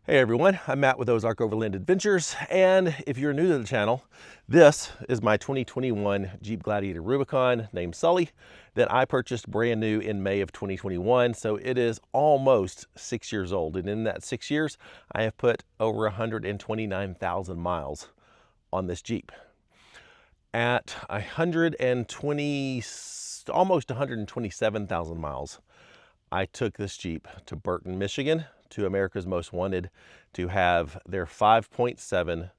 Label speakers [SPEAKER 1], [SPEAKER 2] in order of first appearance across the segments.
[SPEAKER 1] Hey everyone, I'm Matt with Ozark Overland Adventures, and if you're new to the channel, this is my 2021 Jeep Gladiator Rubicon named Sully that I purchased brand new in May of 2021, so it is almost 6 years old, and in that 6 years, I have put over 129,000 miles on this Jeep. At 120, almost 127,000 miles, I took this Jeep to Burton, Michigan, to America's Most Wanted, to have their 5.7,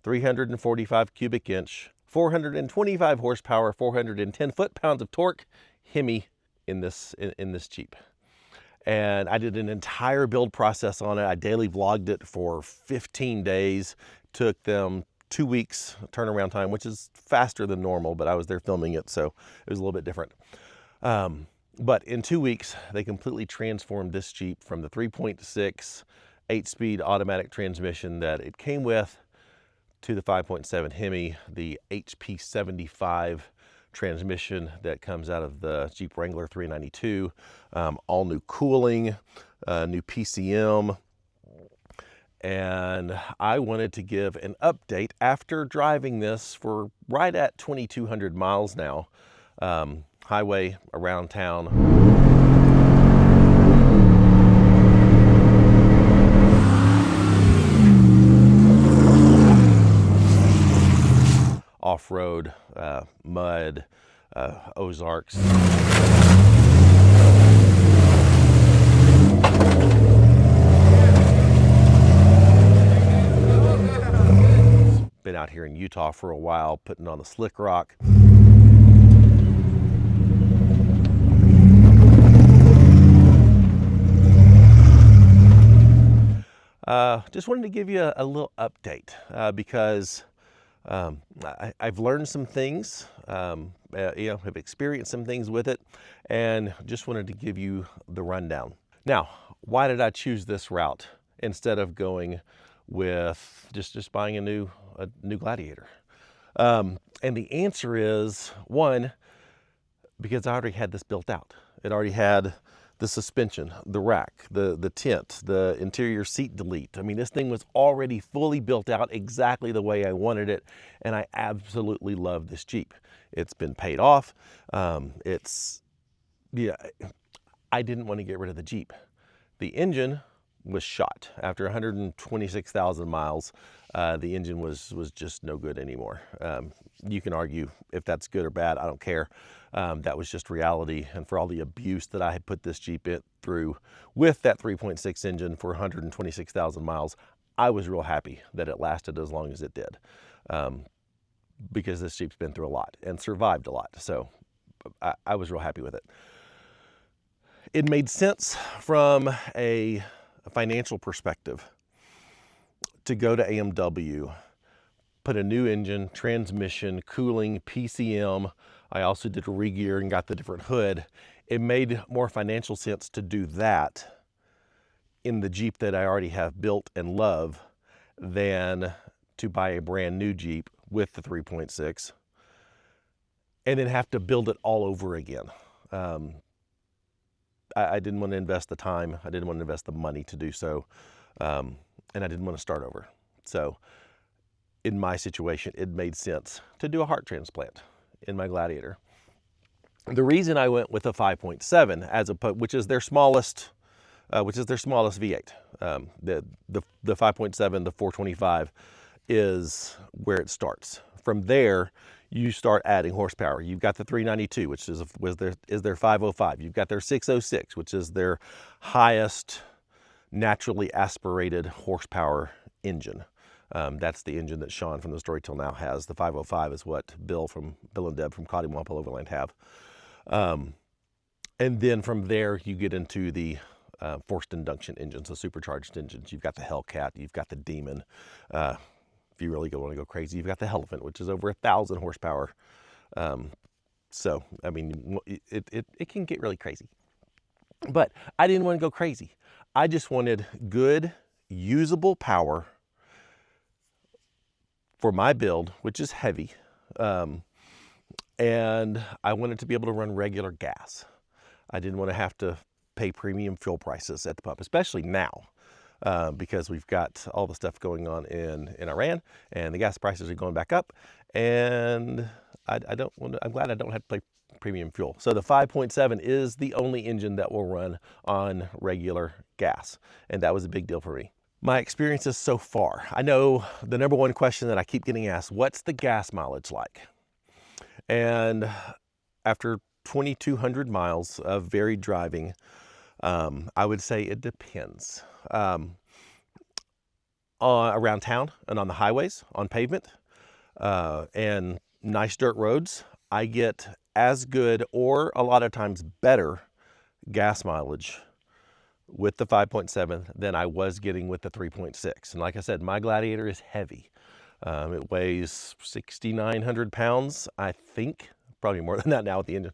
[SPEAKER 1] 345 cubic inch, 425 horsepower, 410 foot-pounds of torque Hemi in this Jeep. And I did an entire build process on it. I daily vlogged it for 15 days. Took them 2 weeks turnaround time, which is faster than normal, but I was there filming it, so it was a little bit different. But in 2 weeks, they completely transformed this Jeep from the 3.6 8-speed automatic transmission that it came with to the 5.7 Hemi, the HP 75 transmission that comes out of the Jeep Wrangler 392. All new cooling, new PCM. And I wanted to give an update after driving this for right at 2,200 miles now. Highway around town. Off-road, mud, Ozarks. Been out here in Utah for a while, putting on the slick rock. Just wanted to give you a little update because I've learned some things, have experienced some things with it, and just wanted to give you the rundown. Now, why did I choose this route instead of going with just buying a new Gladiator? And the answer is, one, because I already had this built out. It already had the suspension, the rack, the tent, the interior seat delete. I mean, this thing was already fully built out exactly the way I wanted it, and I absolutely love this Jeep. It's been paid off. I didn't want to get rid of the Jeep. The engine was shot. After 126,000 miles, the engine was just no good anymore. You can argue if that's good or bad, I don't care. That was just reality. And for all the abuse that I had put this Jeep through with that 3.6 engine for 126,000 miles, I was real happy that it lasted as long as it did. Because this Jeep's been through a lot and survived a lot. So I was real happy with it. It made sense from a financial perspective to go to AMW, put a new engine, transmission, cooling, PCM. I also did a re-gear and got the different hood. It made more financial sense to do that in the Jeep that I already have built and love than to buy a brand new Jeep with the 3.6 and then have to build it all over again. I didn't want to invest the time. I didn't want to invest the money to do so. And I didn't want to start over. So in my situation, it made sense to do a heart transplant in my Gladiator. The reason I went with a 5.7 which is their smallest V8. The 5.7, the 425 is where it starts. From there, you start adding horsepower. You've got the 392, which is their 505. You've got their 606, which is their highest naturally aspirated horsepower engine. That's the engine that Sean from the Story Till Now has. The 505 is what Bill and Deb from Cottingwampa Overland have. And then from there, you get into the forced induction engines, the supercharged engines. You've got the Hellcat, you've got the Demon. If you really want to go crazy, you've got the Elephant, which is over 1,000 horsepower. So, I mean, it can get really crazy. But I didn't want to go crazy. I just wanted good, usable power for my build, which is heavy. And I wanted to be able to run regular gas. I didn't want to have to pay premium fuel prices at the pump, especially now. because we've got all the stuff going on in Iran, and the gas prices are going back up, and I'm glad I don't have to pay premium fuel. So the 5.7 is the only engine that will run on regular gas, and that was a big deal for me. My experiences so far. I know the number one question that I keep getting asked, what's the gas mileage like? And after 2,200 miles of varied driving, I would say it depends. Around town and on the highways, on pavement, and nice dirt roads, I get as good or a lot of times better gas mileage with the 5.7 than I was getting with the 3.6. And like I said, my Gladiator is heavy. It weighs 6,900 pounds, I think, probably more than that now with the engine.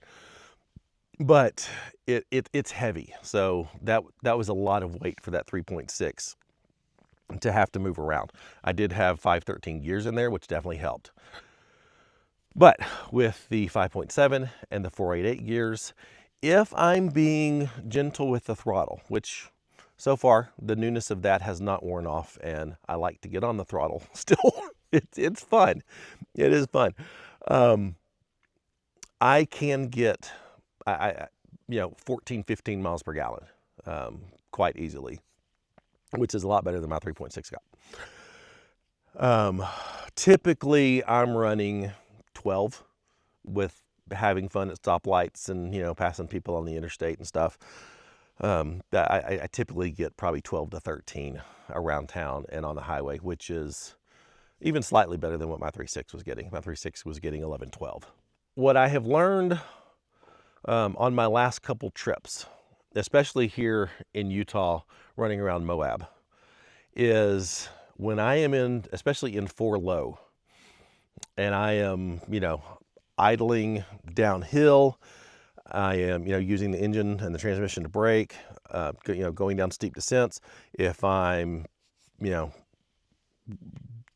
[SPEAKER 1] But it's heavy, so that was a lot of weight for that 3.6 to have to move around. I did have 513 gears in there, which definitely helped. But with the 5.7 and the 488 gears, if I'm being gentle with the throttle, which so far the newness of that has not worn off, and I like to get on the throttle still. It's fun. It is fun. I can get 14, 15 miles per gallon quite easily, which is a lot better than my 3.6 got. Typically, I'm running 12 with having fun at stoplights and, passing people on the interstate and stuff. I typically get probably 12 to 13 around town and on the highway, which is even slightly better than what my 3.6 was getting. My 3.6 was getting 11, 12. What I have learned on my last couple trips, especially here in Utah, running around Moab, is when I am especially in 4 low, and I am, idling downhill, I am, using the engine and the transmission to brake, going down steep descents. If I'm,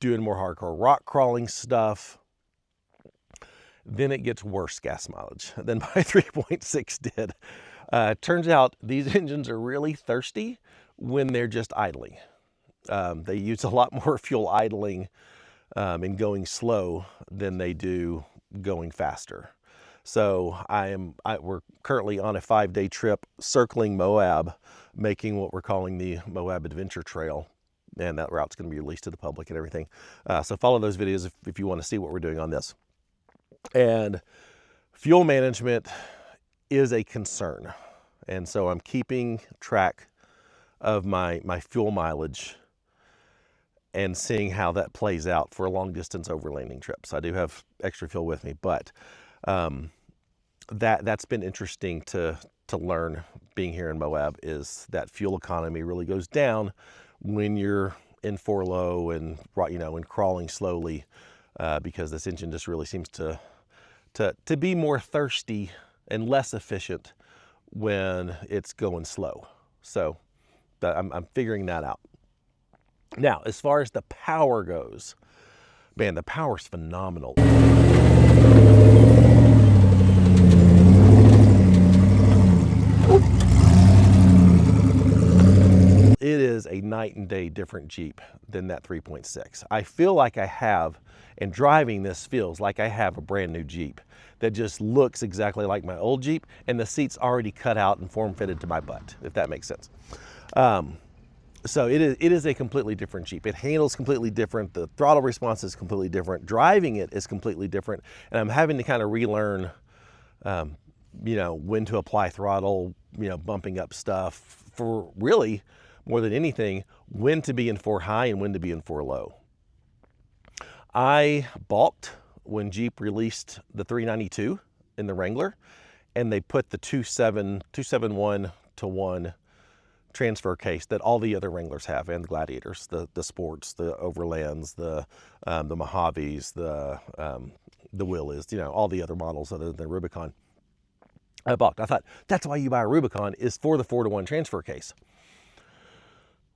[SPEAKER 1] doing more hardcore rock crawling stuff, then it gets worse gas mileage than my 3.6 did. Turns out these engines are really thirsty when they're just idling. They use a lot more fuel idling and going slow than they do going faster. So we're currently on a 5-day trip circling Moab, making what we're calling the Moab Adventure Trail. And that route's going to be released to the public and everything. So follow those videos if you want to see what we're doing on this. And fuel management is a concern. And so I'm keeping track of my fuel mileage and seeing how that plays out for long distance overlanding trips. I do have extra fuel with me, but that's been interesting to learn being here in Moab, is that fuel economy really goes down when you're in 4 low and and crawling slowly, because this engine just really seems to be more thirsty and less efficient when it's going slow. So I'm figuring that out. Now, as far as the power goes, man, the power's phenomenal. It is a night and day different Jeep than that 3.6. I feel like I have, and driving this feels like I have a brand new Jeep that just looks exactly like my old Jeep, and the seat's already cut out and form fitted to my butt, if that makes sense. So it is a completely different Jeep. It handles completely different. The throttle response is completely different. Driving it is completely different. And I'm having to kind of relearn, when to apply throttle, bumping up stuff, for really more than anything, when to be in 4 high and when to be in 4 low. I balked when Jeep released the 392 in the Wrangler, and they put the 271 to 1 transfer case that all the other Wranglers have, and the Gladiators, the Sports, the Overlands, the Mojaves, the Willys, all the other models other than the Rubicon. I balked. I thought, that's why you buy a Rubicon, is for the 4-to-1 transfer case.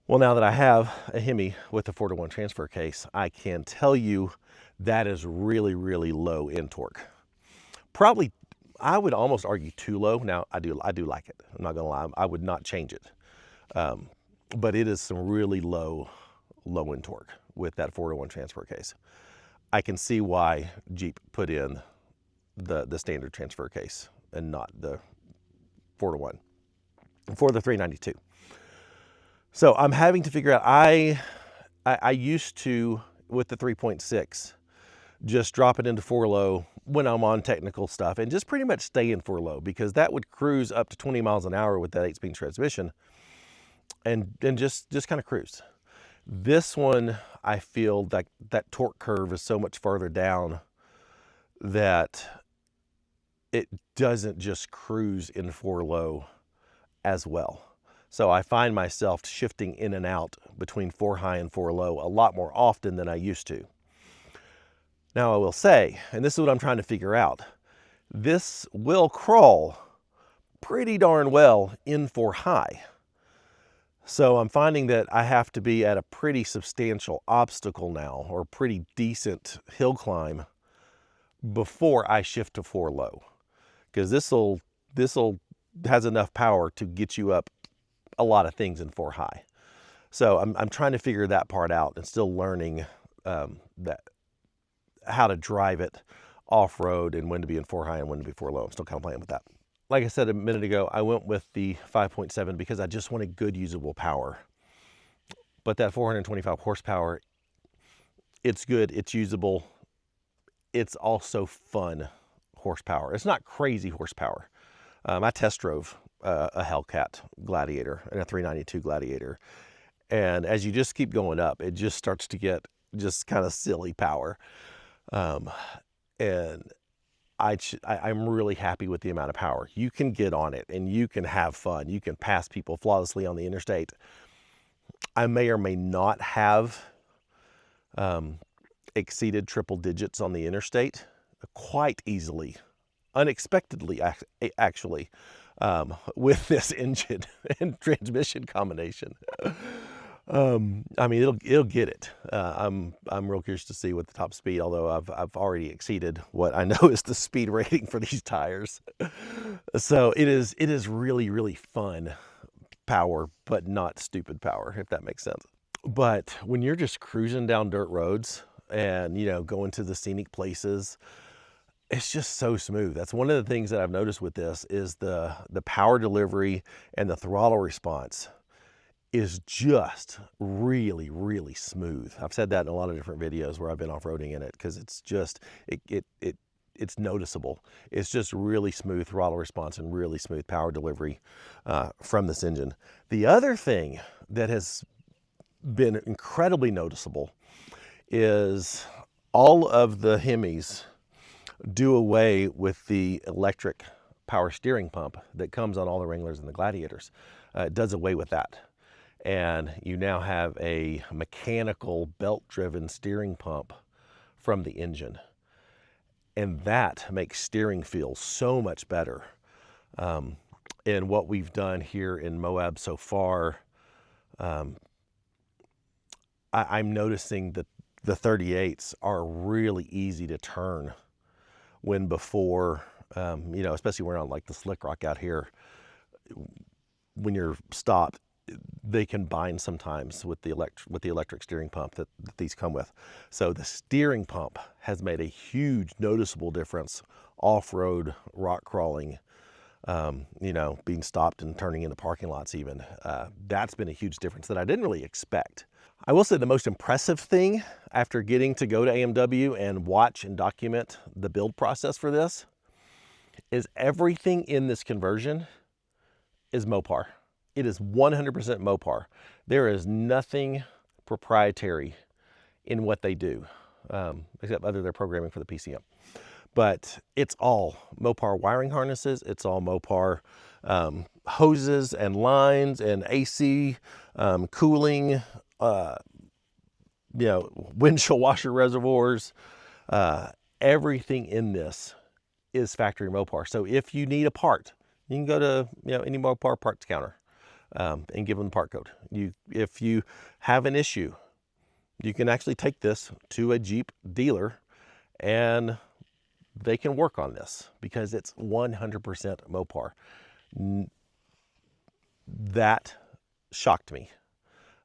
[SPEAKER 1] Well, now that I have a Hemi with the 4-to-1 transfer case, I can tell you that is really, really low in torque. Probably, I would almost argue too low. Now, I do like it. I'm not gonna lie, I would not change it. but it is some really low end torque with that 4-to-1 transfer case. I can see why Jeep put in the standard transfer case and not the 4-to-1 for the 392. So I'm having to figure out, I used to, with the 3.6, just drop it into 4-low when I'm on technical stuff and just pretty much stay in 4-low, because that would cruise up to 20 miles an hour with that 8-speed transmission and just kind of cruise. This one, I feel that torque curve is so much farther down that it doesn't just cruise in 4-low as well. So I find myself shifting in and out between 4-high and 4-low a lot more often than I used to. Now I will say, and this is what I'm trying to figure out, this will crawl pretty darn well in 4-high. So I'm finding that I have to be at a pretty substantial obstacle now, or pretty decent hill climb, before I shift to 4-low. Because this'll has enough power to get you up a lot of things in 4-high. So I'm trying to figure that part out and still learning that how to drive it off-road and when to be in 4-high and when to be 4-low. I'm still kind of playing with that. Like I said a minute ago, I went with the 5.7 because I just wanted good usable power. But that 425 horsepower, it's good, it's usable, it's also fun horsepower. It's not crazy horsepower. I test drove a Hellcat Gladiator and a 392 Gladiator. And as you just keep going up, it just starts to get just kind of silly power. And I'm really happy with the amount of power. You can get on it and you can have fun. You can pass people flawlessly on the interstate. I may or may not have exceeded triple digits on the interstate quite easily, unexpectedly actually, with this engine and transmission combination. I mean, it'll get it. I'm real curious to see what the top speed, although I've already exceeded what I know is the speed rating for these tires. So it is really, really fun power, but not stupid power, if that makes sense. But when you're just cruising down dirt roads and, you know, going to the scenic places, it's just so smooth. That's one of the things that I've noticed with this is the power delivery and the throttle response is just really, really smooth. I've said that in a lot of different videos where I've been off-roading in it, because it's just, it's noticeable. It's just really smooth throttle response and really smooth power delivery from this engine. The other thing that has been incredibly noticeable is all of the Hemis do away with the electric power steering pump that comes on all the Wranglers and the Gladiators. It does away with that. And you now have a mechanical belt-driven steering pump from the engine. And that makes steering feel so much better. And what we've done here in Moab so far, I'm noticing that the 38s are really easy to turn, when before, you know, especially when we're on like the slick rock out here, when you're stopped, they can bind sometimes with the electric steering pump that these come with. So the steering pump has made a huge noticeable difference off-road rock crawling, you know, being stopped and turning into parking lots even. That's been a huge difference that I didn't really expect. I will say the most impressive thing after getting to go to AMW and watch and document the build process for this is everything in this conversion is Mopar. It is 100% Mopar. There is nothing proprietary in what they do, except other their programming for the PCM. But it's all Mopar wiring harnesses. It's all Mopar hoses and lines and AC, cooling, you know, windshield washer reservoirs. Everything in this is factory Mopar. So if you need a part, you can go to, you know, any Mopar parts counter and give them the part code. If you have an issue, you can actually take this to a Jeep dealer and they can work on this because it's 100% Mopar. That shocked me.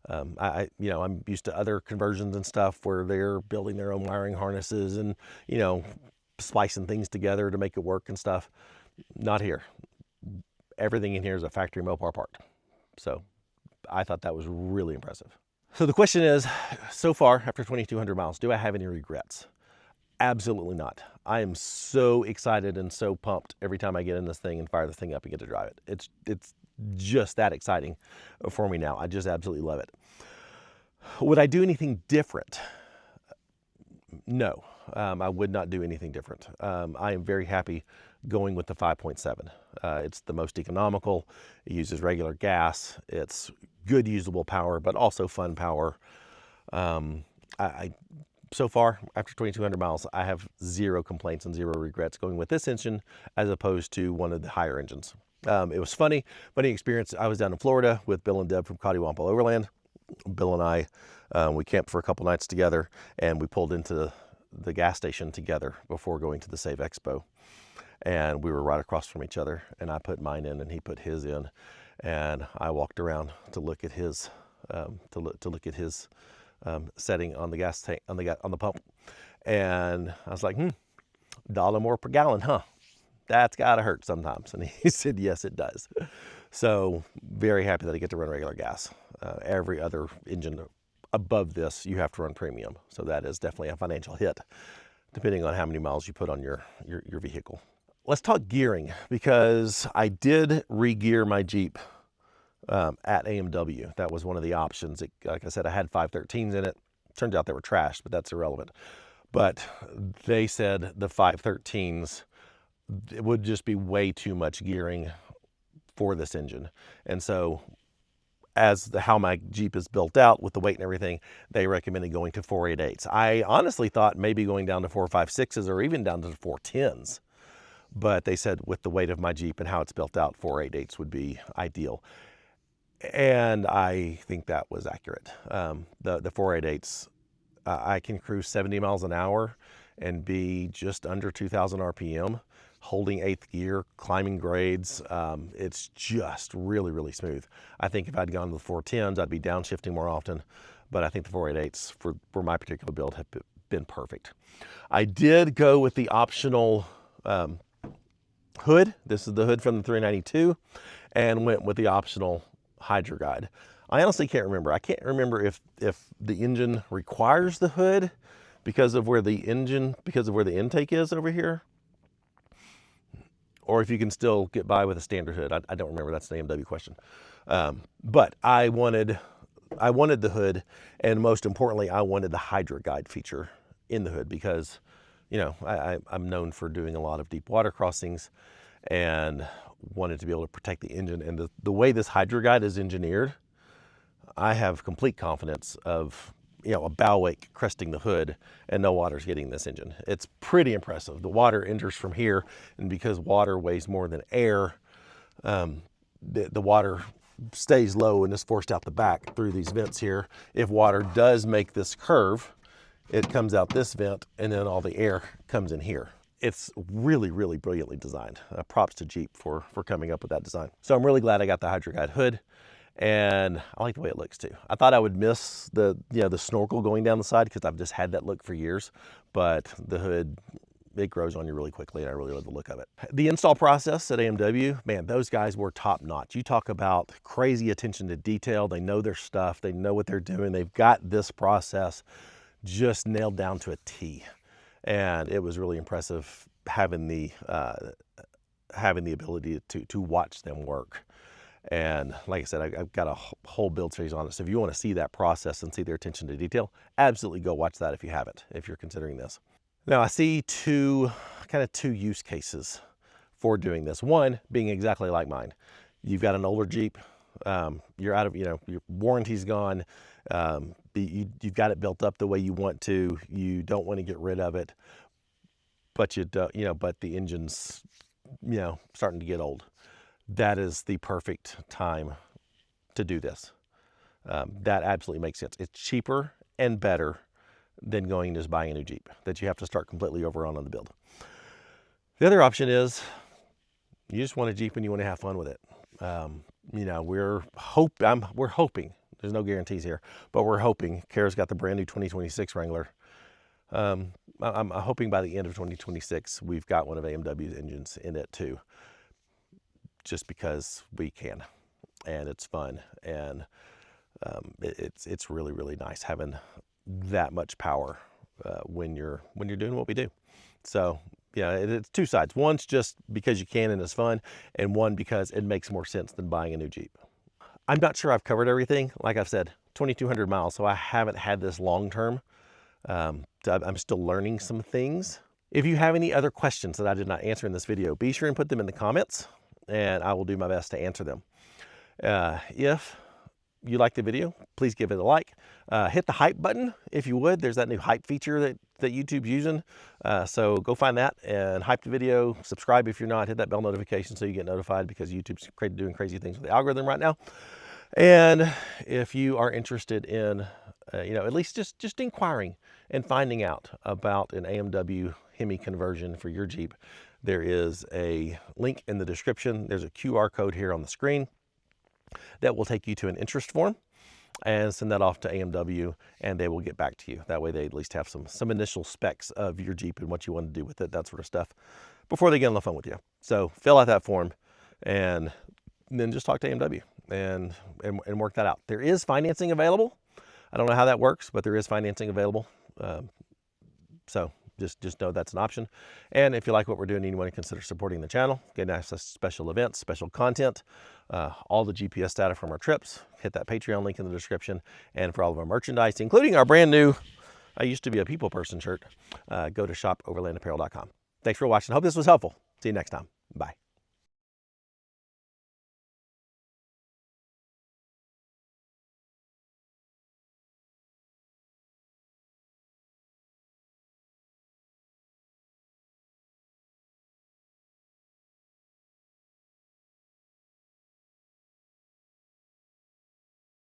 [SPEAKER 1] I'm used to other conversions and stuff where they're building their own wiring harnesses and, splicing things together to make it work and stuff. Not here. Everything in here is a factory Mopar part. So I thought that was really impressive. So the question is, so far after 2,200 miles, do I have any regrets? Absolutely not. I am so excited and so pumped every time I get in this thing and fire the thing up and get to drive it. It's just that exciting for me now. I just absolutely love it. Would I do anything different? No, I would not do anything different. I am very happy going with the 5.7. It's the most economical. It uses regular gas. It's good usable power, but also fun power. So far, after 2,200 miles, I have zero complaints and zero regrets going with this engine as opposed to one of the higher engines. It was funny experience. I was down in Florida with Bill and Deb from Gladiator Overland. Bill and I, we camped for a couple nights together, and we pulled into the gas station together before going to the Save Expo. And we were right across from each other, and I put mine in and he put his in, and I walked around to look at his setting on the gas tank, on the pump, and I was like, $1 more per gallon, huh? That's gotta hurt sometimes. And he said, yes, it does. So very happy that I get to run regular gas. Every other engine above this, you have to run premium. So that is definitely a financial hit, depending on how many miles you put on your vehicle. Let's talk gearing, because I did re-gear my Jeep at AMW. That was one of the options. Like I said, I had 513s in it. Turns out they were trashed, but that's irrelevant. But they said the 513s, it would just be way too much gearing for this engine. And so how my Jeep is built out with the weight and everything, they recommended going to 488s. I honestly thought maybe going down to 456s or even down to 410s. But they said with the weight of my Jeep and how it's built out, 488s would be ideal. And I think that was accurate. The 488s, I can cruise 70 miles an hour and be just under 2,000 RPM, holding 8th gear, climbing grades. It's just really, really smooth. I think if I'd gone to the 410s, I'd be downshifting more often. But I think the 488s for my particular build have been perfect. I did go with the optional hood. This is the hood from the 392, and went with the optional Hydro Guide. I honestly can't remember. I can't remember if the engine requires the hood because of where the intake is over here, or if you can still get by with a standard hood. I don't remember. That's an AMW question. But I wanted the hood, and most importantly, I wanted the Hydro Guide feature in the hood because, I'm known for doing a lot of deep water crossings and wanted to be able to protect the engine. And the way this Hydro Guide is engineered, I have complete confidence of, a bow wake cresting the hood and no water's getting this engine. It's pretty impressive. The water enters from here, and because water weighs more than air, the water stays low and is forced out the back through these vents here. If water does make this curve, it comes out this vent, and then all the air comes in here. It's really, really brilliantly designed. Props to Jeep for coming up with that design. So I'm really glad I got the Hydro Guide hood, and I like the way it looks too. I thought I would miss the snorkel going down the side because I've just had that look for years, but the hood, it grows on you really quickly, and I really love the look of it. The install process at AMW, man, those guys were top notch. You talk about crazy attention to detail. They know their stuff. They know what they're doing. They've got this process just nailed down to a T. And it was really impressive having the ability to watch them work. And like I said, I've got a whole build series on it. So if you want to see that process and see their attention to detail, absolutely go watch that if you haven't, if you're considering this. Now I see two use cases for doing this. One being exactly like mine. You've got an older Jeep, you're out of, your warranty's gone, you've got it built up the way you want to, you don't want to get rid of it, but but the engine's, starting to get old. That is the perfect time to do this. That absolutely makes sense. It's cheaper and better than going and just buying a new Jeep that you have to start completely over on the build. The other option is you just want a Jeep and you want to have fun with it. We're hoping There's no guarantees here, but we're hoping. Kara's got the brand new 2026 Wrangler. I'm hoping by the end of 2026 we've got one of AMW's engines in it too, just because we can, and it's fun, and it's really, really nice having that much power when you're doing what we do. So yeah, it's two sides. One's just because you can and it's fun, and one because it makes more sense than buying a new Jeep. I'm not sure I've covered everything. Like I've said, 2,200 miles, so I haven't had this long term. I'm still learning some things. If you have any other questions that I did not answer in this video, be sure and put them in the comments, and I will do my best to answer them. If you like the video, please give it a like. Hit the hype button if you would. There's that new hype feature that YouTube's using. So go find that and hype the video. Subscribe if you're not. Hit that bell notification so you get notified, because YouTube's doing crazy things with the algorithm right now. And if you are interested in, at least just inquiring and finding out about an AMW Hemi conversion for your Jeep, there is a link in the description. There's a QR code here on the screen that will take you to an interest form, and send that off to AMW, and they will get back to you. That way they at least have some initial specs of your Jeep and what you want to do with it, that sort of stuff, before they get on the phone with you. So fill out that form and then just talk to AMW and work that out. There is financing available. I don't know how that works, but there is financing available. So just know that's an option. And if you like what we're doing and you want to consider supporting the channel, getting access to special events, special content, all the GPS data from our trips, hit that Patreon link in the description. And for all of our merchandise, including our brand new I Used to Be a People Person shirt, go to shopoverlandapparel.com. Thanks for watching. Hope this was helpful. See you next time. Bye.